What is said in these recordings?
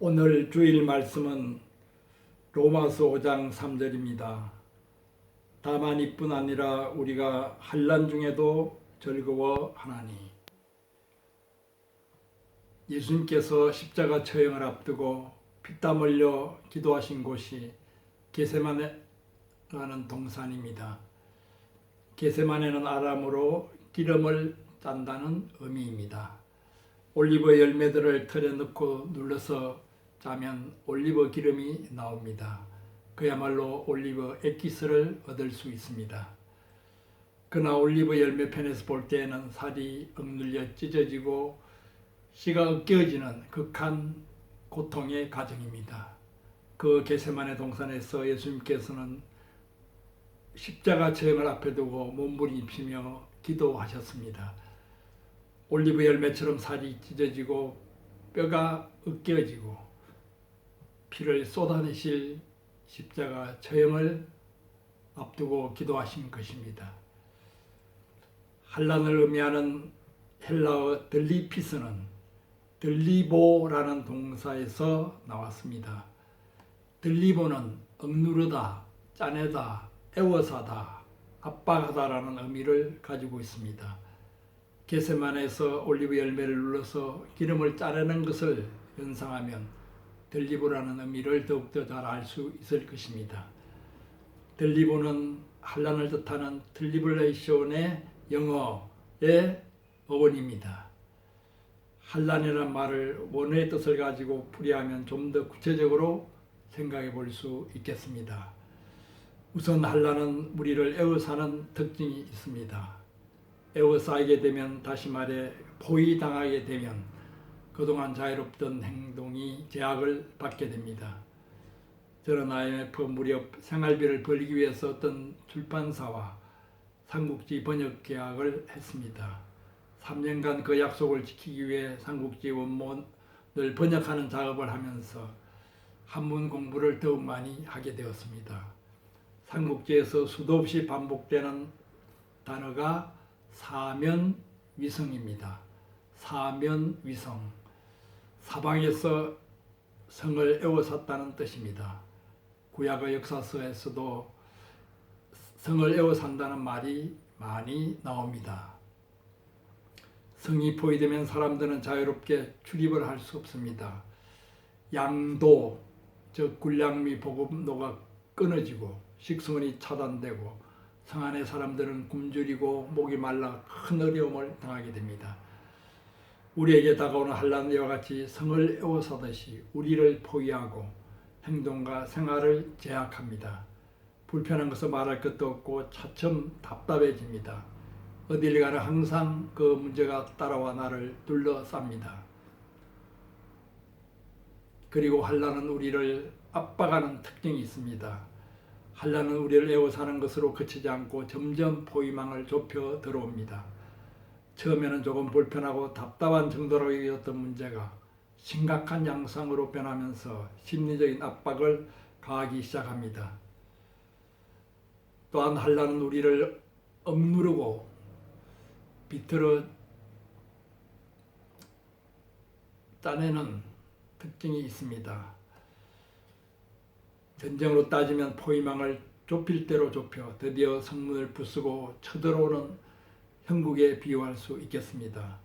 오늘 주일 말씀은 로마서 5장 3절입니다. 다만 이뿐 아니라 우리가 환난 중에도 즐거워하나니. 예수님께서 십자가 처형을 앞두고 피땀 흘려 기도하신 곳이 겟세마네라는 동산입니다. 겟세마네는 아람어로 기름을 짠다는 의미입니다. 올리브 열매들을 털에 넣고 눌러서 짜면 올리브 기름이 나옵니다. 그야말로 올리브 액기스를 얻을 수 있습니다. 그러나 올리브 열매 편에서 볼 때에는 살이 억눌려 찢어지고 씨가 으깨어지는 극한 고통의 과정입니다. 그 겟세마네 동산에서 예수님께서는 십자가 처형을 앞에 두고 몸부림치며 기도하셨습니다. 올리브 열매처럼 살이 찢어지고 뼈가 으깨어지고 피를 쏟아내실 십자가 처형을 앞두고 기도하신 것입니다. 환난을 의미하는 헬라어 들리피스는 들리보라는 동사에서 나왔습니다. 들리보는 억누르다, 짜내다, 애워사다, 압박하다라는 의미를 가지고 있습니다. 겟세마네에서 올리브 열매를 눌러서 기름을 짜내는 것을 연상하면 들리보라는 의미를 더욱더 잘 알 수 있을 것입니다. 들리보는 환난을 뜻하는 트리블레이션의 영어의 어원입니다. 환난이라는 말을 원어의 뜻을 가지고 풀이하면 좀 더 구체적으로 생각해 볼 수 있겠습니다. 우선 환난은 우리를 애워사는 특징이 있습니다. 애워싸이게 되면, 다시 말해 포위당하게 되면 그동안 자유롭던 행동이 제약을 받게 됩니다. 저는 IMF 무렵 생활비를 벌기 위해서 어떤 출판사와 삼국지 번역 계약을 했습니다. 3년간 그 약속을 지키기 위해 삼국지 원문을 번역하는 작업을 하면서 한문 공부를 더욱 많이 하게 되었습니다. 삼국지에서 수도 없이 반복되는 단어가 사면위성입니다. 사면위성. 사방에서 성을 에워쌌다는 뜻입니다. 구약의 역사서에서도 성을 에워싼다는 말이 많이 나옵니다. 성이 포위되면 사람들은 자유롭게 출입을 할 수 없습니다. 양도, 즉 군량미 보급로가 끊어지고 식수원이 차단되고 성 안의 사람들은 굶주리고 목이 말라 큰 어려움을 당하게 됩니다. 우리에게 다가오는 환난 이와 같이 성을 에워싸듯이 우리를 포위하고 행동과 생활을 제약합니다. 불편한 것은 말할 것도 없고 차츰 답답해집니다. 어딜 가나 항상 그 문제가 따라와 나를 둘러쌉니다. 그리고 환난은 우리를 압박하는 특징이 있습니다. 환난은 우리를 에워싸는 것으로 그치지 않고 점점 포위망을 좁혀 들어옵니다. 처음에는 조금 불편하고 답답한 정도로 여겼던 문제가 심각한 양상으로 변하면서 심리적인 압박을 가하기 시작합니다. 또한 환난은 우리를 억누르고 비틀어 짜내는 특징이 있습니다. 전쟁으로 따지면 포위망을 좁힐 대로 좁혀 드디어 성문을 부수고 쳐들어오는 형국에 비유할 수 있겠습니다.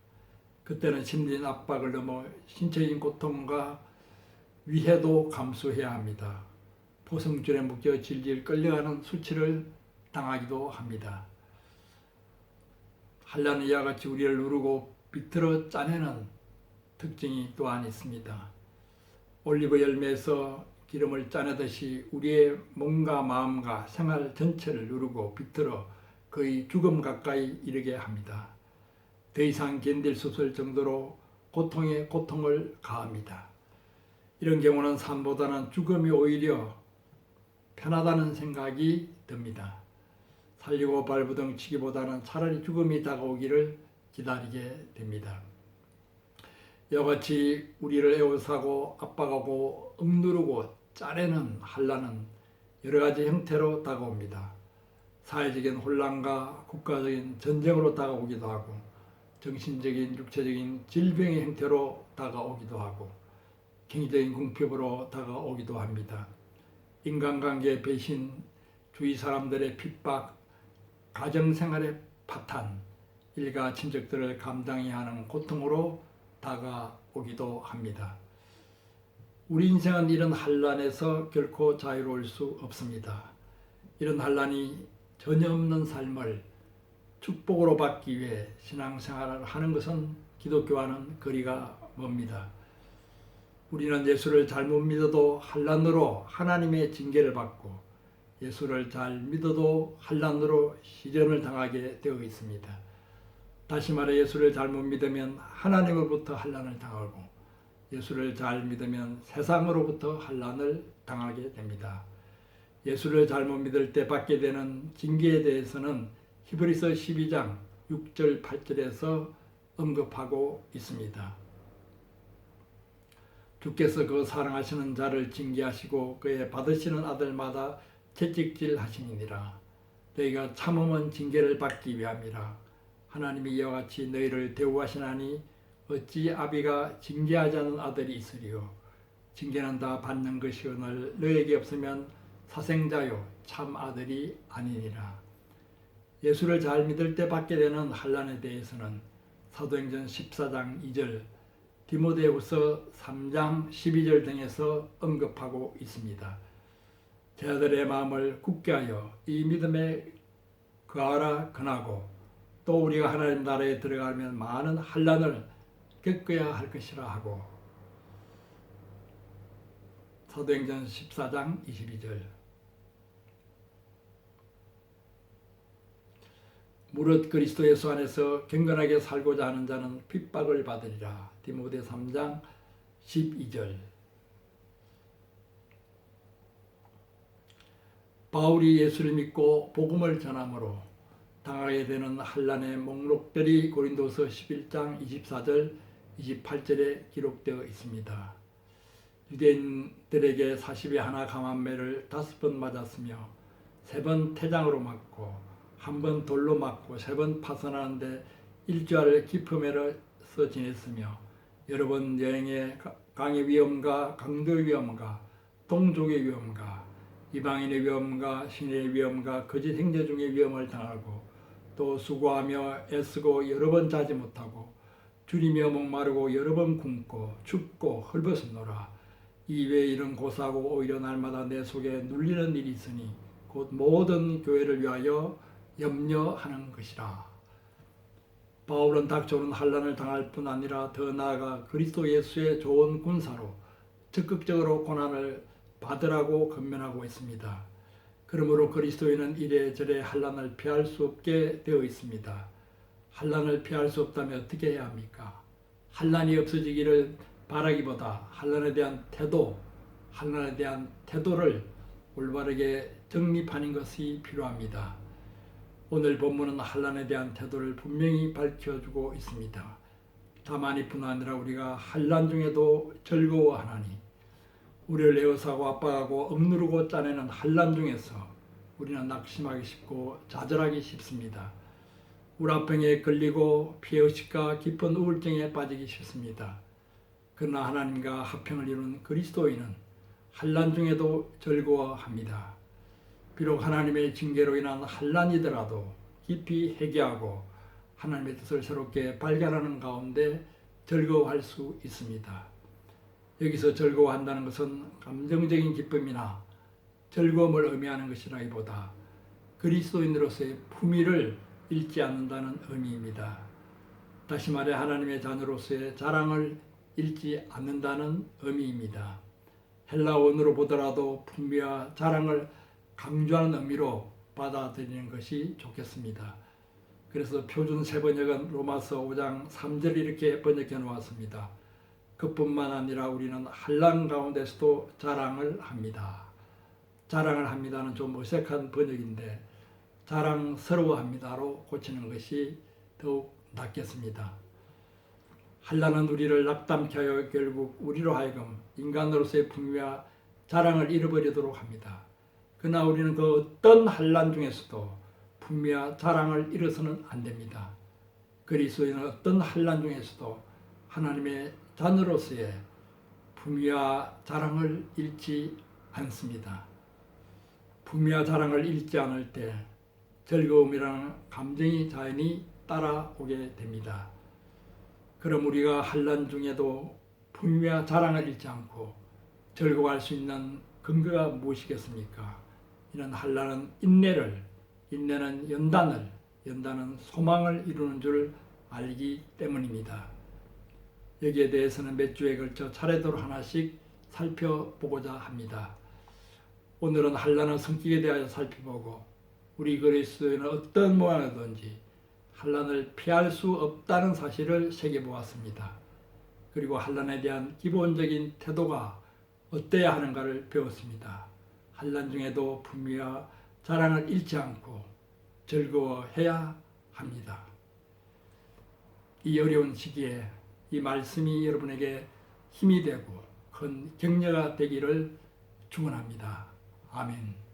그때는 심리적인 압박을 넘어 신체적인 고통과 위해도 감수해야 합니다. 포성줄에 묶여 질질 끌려가는 수치를 당하기도 합니다. 환난은 이와 같이 우리를 누르고 비틀어 짜내는 특징이 또한 있습니다. 올리브 열매에서 기름을 짜내듯이 우리의 몸과 마음과 생활 전체를 누르고 비틀어 거의 죽음 가까이 이르게 합니다. 더 이상 견딜 수 없을 정도로 고통에 고통을 가합니다. 이런 경우는 삶보다는 죽음이 오히려 편하다는 생각이 듭니다. 살리고 발부둥치기보다는 차라리 죽음이 다가오기를 기다리게 됩니다. 이와 같이 우리를 에워싸고 압박하고 억누르고 짜내는 환난은 여러 가지 형태로 다가옵니다. 사회적인 혼란과 국가적인 전쟁으로 다가오기도 하고 정신적인 육체적인 질병의 형태로 다가오기도 하고 갱적인 궁핍으로 다가오기도 합니다. 인간관계 배신, 주위 사람들의 핍박, 가정생활의 파탄, 일가 친척들을 감당해야 하는 고통으로 다가오기도 합니다. 우리 인생은 이런 환난에서 결코 자유로울 수 없습니다. 이런 환난이 전혀 없는 삶을 축복으로 받기 위해 신앙생활을 하는 것은 기독교와는 거리가 멉니다. 우리는 예수를 잘못 믿어도 환난으로 하나님의 징계를 받고 예수를 잘 믿어도 환난으로 시련을 당하게 되어 있습니다. 다시 말해 예수를 잘못 믿으면 하나님으로부터 환난을 당하고 예수를 잘 믿으면 세상으로부터 환난을 당하게 됩니다. 예수를 잘못 믿을 때 받게 되는 징계에 대해서는 히브리서 12장 6절 8절에서 언급하고 있습니다. 주께서 그 사랑하시는 자를 징계하시고 그의 받으시는 아들마다 채찍질 하시니라. 너희가 참음은 징계를 받기 위함이라. 하나님이 이와 같이 너희를 대우하시나니 어찌 아비가 징계하지 않은 아들이 있으리요. 징계는 다 받는 것이오늘 너희에게 없으면 사생자요 참 아들이 아니니라. 예수를 잘 믿을 때 받게 되는 환난에 대해서는 사도행전 14장 2절, 디모데후서 3장 12절 등에서 언급하고 있습니다. 제 아들의 마음을 굳게 하여 이 믿음에 거하라 권하고 또 우리가 하나님 나라에 들어가면 많은 환난을 겪어야 할 것이라 하고 사도행전 14장 22절 무릇 그리스도 예수 안에서 경건하게 살고자 하는 자는 핍박을 받으리라. 디모데 3장 12절 바울이 예수를 믿고 복음을 전함으로 당하게 되는 환난의 목록들이 고린도서 11장 24절 28절에 기록되어 있습니다. 유대인들에게 40에 하나 강한 매를 5번 맞았으며 3번 태장으로 맞고 1번 돌로 맞고 3번 파선하는데 일주일을 기품에서 지냈으며 여러 번 여행에 강의 위험과 강도의 위험과 동족의 위험과 이방인의 위험과 신의 위험과 거짓 행제 중의 위험을 당하고 또 수고하며 애쓰고 여러 번 자지 못하고 줄이며 목마르고 여러 번 굶고 춥고 헐벗었노라. 이외에 이런 고사하고 오히려 날마다 내 속에 눌리는 일이 있으니 곧 모든 교회를 위하여 염려하는 것이라. 바울은 닥쳐오는 환난을 당할 뿐 아니라 더 나아가 그리스도 예수의 좋은 군사로 적극적으로 고난을 받으라고 권면하고 있습니다. 그러므로 그리스도인은 이래저래 환난을 피할 수 없게 되어 있습니다. 환난을 피할 수 없다면 어떻게 해야 합니까? 환난이 없어지기를 바라기보다 환난에 대한 태도를 올바르게 정립하는 것이 필요합니다. 오늘 본문은 환난에 대한 태도를 분명히 밝혀주고 있습니다. 다만 이뿐 아니라 우리가 환난 중에도 즐거워하나니 우리를 에워싸고 압박하고 억누르고 짜내는 환난 중에서 우리는 낙심하기 쉽고 좌절하기 쉽습니다. 우라병에 걸리고 피해의식과 깊은 우울증에 빠지기 쉽습니다. 그러나 하나님과 화평을 이룬 그리스도인은 환난 중에도 즐거워합니다. 비록 하나님의 징계로 인한 환난이더라도 깊이 회개하고 하나님의 뜻을 새롭게 발견하는 가운데 즐거워할 수 있습니다. 여기서 즐거워한다는 것은 감정적인 기쁨이나 즐거움을 의미하는 것이라기보다 그리스도인으로서의 품위를 잃지 않는다는 의미입니다. 다시 말해 하나님의 자녀로서의 자랑을 잃지 않는다는 의미입니다. 헬라어로 보더라도 품위와 자랑을 강조하는 의미로 받아들이는 것이 좋겠습니다. 그래서 표준 세번역은 로마서 5장 3절 이렇게 번역해 놓았습니다. 그뿐만 아니라 우리는 환난 가운데서도 자랑을 합니다. 자랑을 합니다는 좀 어색한 번역인데 자랑스러워합니다로 고치는 것이 더욱 낫겠습니다. 환난은 우리를 낙담케 하여 결국 우리로 하여금 인간으로서의 풍미와 자랑을 잃어버리도록 합니다. 그러나 우리는 그 어떤 환난 중에서도 풍미와 자랑을 잃어서는 안 됩니다. 그리스도인은 어떤 환난 중에서도 하나님의 자녀로서의 품위와 자랑을 잃지 않습니다. 품위와 자랑을 잃지 않을 때 즐거움이라는 감정이 자연히 따라오게 됩니다. 그럼 우리가 환난 중에도 품위와 자랑을 잃지 않고 즐거워할 수 있는 근거가 무엇이겠습니까? 이는 환난은 인내는 연단은 소망을 이루는 줄 알기 때문입니다. 여기에 대해서는 몇 주에 걸쳐 차례대로 하나씩 살펴보고자 합니다. 오늘은 환난의 성격에 대하여 살펴보고 우리 그리스도인은 어떤 모양이든지 환난을 피할 수 없다는 사실을 새겨보았습니다. 그리고 환난에 대한 기본적인 태도가 어때야 하는가를 배웠습니다. 환난 중에도 품위와 자랑을 잃지 않고 즐거워해야 합니다. 이 어려운 시기에 이 말씀이 여러분에게 힘이 되고 큰 격려가 되기를 축원합니다. 아멘.